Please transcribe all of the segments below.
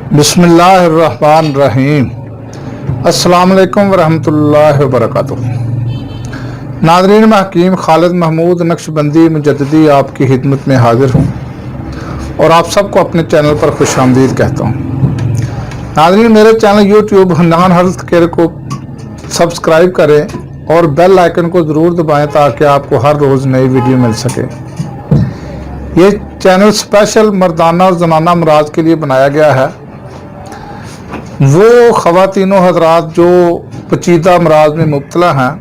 बिस्मिल्लाहिर्रहमानिर्रहीम। अस्सलाम वालेकुम वरहमतुल्लाहि वबरकातुहू। नाज़रीन, मैं हकीम खालिद महमूद नक्शबंदी मुजद्दिदी आपकी खिदमत में हाजिर हूँ और आप सबको अपने चैनल पर खुशामदीद कहता हूँ। नाज़रीन, मेरे channel YouTube Hannan health care को सब्सक्राइब करें और बेल आइकन को ज़रूर दबाएं ताकि आपको हर रोज़ नई वीडियो मिल सके। ये चैनल स्पेशल मर्दाना और जनाना अमराज के लिए बनाया गया है। वो ख़वातीनो हज़रात जो पेचीदा अमराज में मुब्तला हैं,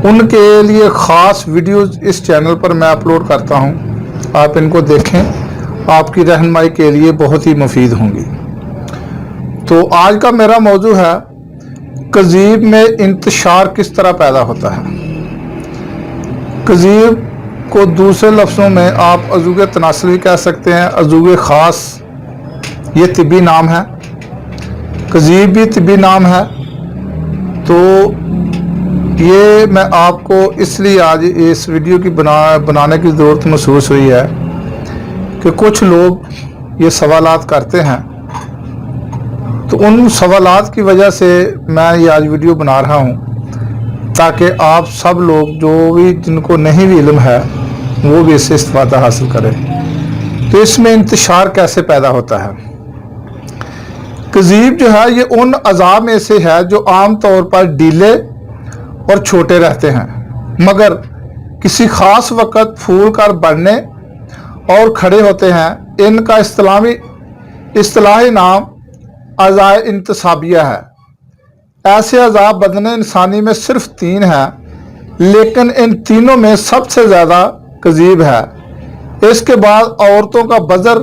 उनके लिए ख़ास वीडियोज़ इस चैनल पर मैं अपलोड करता हूं। आप इनको देखें, आपकी रहनुमाई के लिए बहुत ही मुफीद होंगी। तो आज का मेरा मौजू है कज़ीब में इंतशार किस तरह पैदा होता है। कज़ीब को दूसरे लफ्ज़ों में आप अज़ूग तनासल भी कह सकते हैं, अज़ूग ख़ास ये तिब्बी नाम है, कज़ीब भी तिब्बी नाम है। तो ये मैं आपको इसलिए आज इस वीडियो की बनाने की ज़रूरत महसूस हुई है कि कुछ लोग ये सवालात करते हैं, तो उन सवालात की वजह से मैं ये आज वीडियो बना रहा हूँ ताकि आप सब लोग जो भी जिनको नहीं भी इल्म है वो भी इससे इस्तिफ़ादा हासिल करें। तो इसमें इंतशार कैसे पैदा होता है। कज़ीब जो है ये उन अज़ा में से है जो आम तौर पर ढीले और छोटे रहते हैं, मगर किसी ख़ास वक़्त फूल कर बढ़ने और खड़े होते हैं। इनका इस्तिलाही नाम अज़ाए इंतसाबिया है। ऐसे अज़ा बदन इंसानी में सिर्फ 3 हैं, लेकिन इन तीनों में सबसे ज़्यादा कज़ीब है। इसके बाद औरतों का बज़र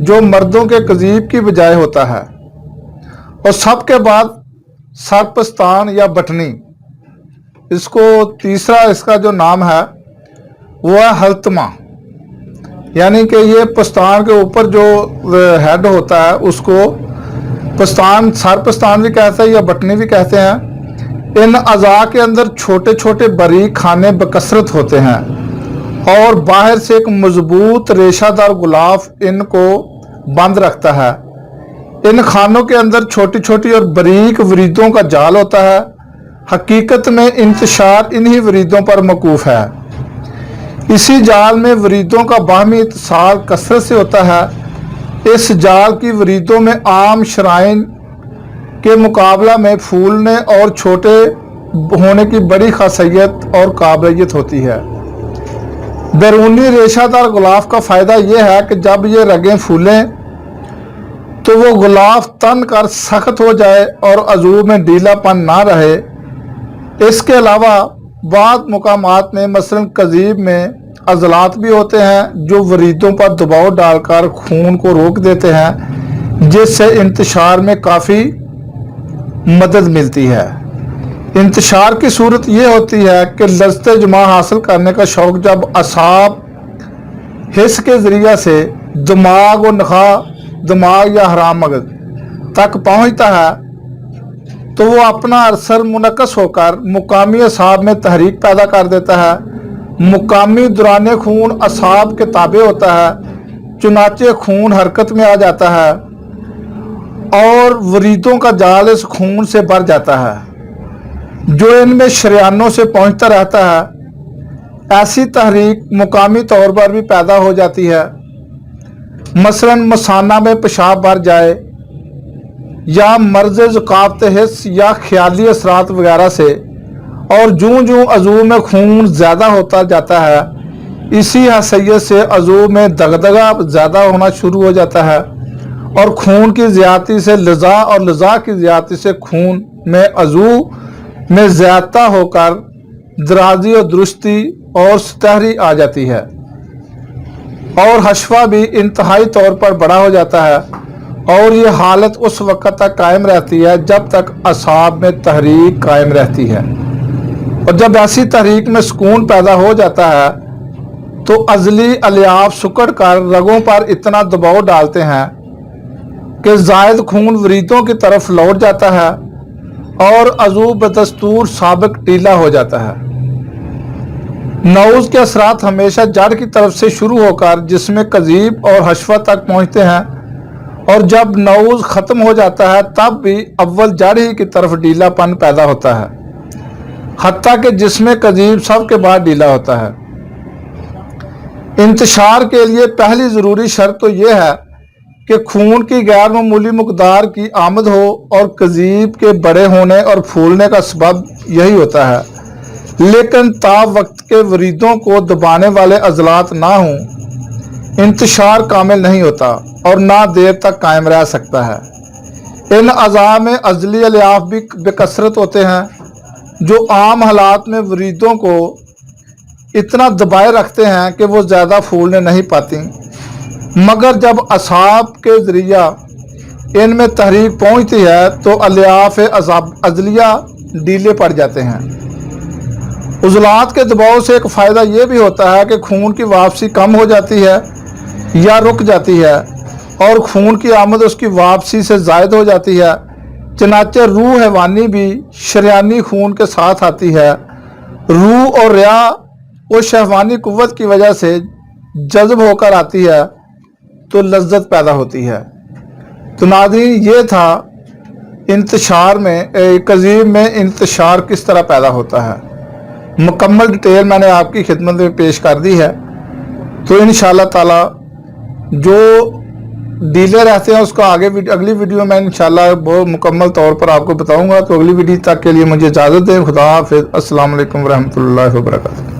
जो मर्दों के कज़ीब की बजाय होता है, और सबके बाद सरपस्तान या बटनी। इसको तीसरा इसका जो नाम है वो है हल्तमा, यानी कि ये पस्तान के ऊपर जो हेड होता है उसको पस्तान, सरपस्तान भी कहते हैं या बटनी भी कहते हैं। इन अज़ा के अंदर छोटे छोटे बारीक खाने बकसरत होते हैं और बाहर से एक मजबूत रेशादार गुलाफ इनको बंद रखता है। इन खानों के अंदर छोटी छोटी और बारीक वरीदों का जाल होता है। हकीकत में इंतशार इन्हीं वरीदों पर मौकूफ है। इसी जाल में वरीदों का बाहमी इत्तिसाल कसरत से होता है। इस जाल की वरीदों में आम शराइन के मुकाबला में फूलने और छोटे होने की बड़ी खासियत और काबिलियत होती है। बैरूनी रेशादार गुलाफ का फ़ायदा यह है कि जब ये रगें फूलें तो वो गुलाफ तन कर सख्त हो जाए और अज़ू में ढीलापन ना रहे। इसके अलावा बाद मुकामात में मसलन कज़ीब में अज़लात भी होते हैं जो वरीदों पर दबाव डालकर खून को रोक देते हैं, जिससे इंतशार में काफ़ी मदद मिलती है। इंतशार की सूरत ये होती है कि लज़्ज़त जमा हासिल करने का शौक़ जब असाब हिस्स के ज़रिया से दिमाग और नखा दिमाग या हराम मगज तक पहुँचता है, तो वो अपना असर मुनक्कस होकर मुकामी असाब में तहरीक पैदा कर देता है। मुकामी दुराने खून असाब के ताबे होता है, चुनाचे खून हरकत में आ जाता है और वरीदों का जाल इस खून से भर जाता है जो इनमें शरियानों से पहुंचता रहता है। ऐसी तहरीक मुकामी तौर पर भी पैदा हो जाती है। मसलन मसाना में पेशाब भर जाए या मर्ज़ ज़ुकावत हिस्स या ख्याली असरात वगैरह से, और जूं जूं अज़ू में खून ज़्यादा होता जाता है, इसी हैसियत से अज़ू में दगदगा ज़्यादा होना शुरू हो जाता है और खून की ज़्यादती से लज़ा और लज़ा की ज़्यादती से खून में अज़ू में ज़्यादा होकर दराजी और दुरुस्ती और सतहरी आ जाती है और हशवा भी इंतहाई तौर पर बड़ा हो जाता है। और ये हालत उस वक़्त तक कायम रहती है जब तक असाब में तहरीक कायम रहती है। और जब ऐसी तहरीक में सुकून पैदा हो जाता है तो अज़ली अलियाफ सुकड़ कर रगों पर इतना दबाव डालते हैं कि ज़ायद खून वरीदों की तरफ लौट जाता है और अज़ू बदस्तूर साबिक ढीला हो जाता है। नौज़ के असरात हमेशा जड़ की तरफ से शुरू होकर जिसमें कज़ीब और हशवा तक पहुँचते हैं اور جب نوز ختم ہو جاتا ہے تب بھی اول جڑ ہی کی طرف ڈھیلا پن پیدا ہوتا ہے، حتیٰ کہ جسم کذیب سب کے بعد ڈھیلا ہوتا ہے۔ انتشار کے لیے پہلی ضروری شرط تو یہ ہے کہ خون کی غیر معمولی مقدار کی آمد ہو، اور کذیب کے بڑے ہونے اور پھولنے کا سبب یہی ہوتا ہے، لیکن تا وقت کے وریدوں کو دبانے والے عضلات نہ ہوں انتشار کامل نہیں ہوتا اور نہ دیر تک قائم رہ سکتا ہے۔ ان اعضاء میں عضلی الیاف بھی بکثرت ہوتے ہیں جو عام حالات میں وریدوں کو اتنا دبائے رکھتے ہیں کہ وہ زیادہ پھولنے نہیں پاتی، مگر جب اعصاب کے ذریعہ ان میں تحریک پہنچتی ہے تو الیاف عضلیہ ڈھیلے پڑ جاتے ہیں۔ عضلات کے دباؤ سے ایک فائدہ یہ بھی ہوتا ہے کہ خون کی واپسی کم ہو جاتی ہے یا رک جاتی ہے، اور خون کی آمد اس کی واپسی سے زائد ہو جاتی ہے۔ چنانچہ روح حیوانی بھی شریانی خون کے ساتھ آتی ہے۔ روح اور ریا اس حیوانی قوت کی وجہ سے جذب ہو کر آتی ہے تو لذت پیدا ہوتی ہے۔ تو ناظرین، یہ تھا انتشار میں کذیب میں انتشار کس طرح پیدا ہوتا ہے۔ مکمل ڈیٹیل میں نے آپ کی خدمت میں پیش کر دی ہے، تو انشاءاللہ تعالی جو ڈیلے رہتے ہیں اس کا اگلی ویڈیو میں انشاءاللہ بہت مکمل طور پر آپ کو بتاؤں گا۔ تو اگلی ویڈیو تک کے لیے مجھے اجازت دیں۔ خدا حافظ۔ السلام علیکم ورحمۃ اللہ وبرکاتہ۔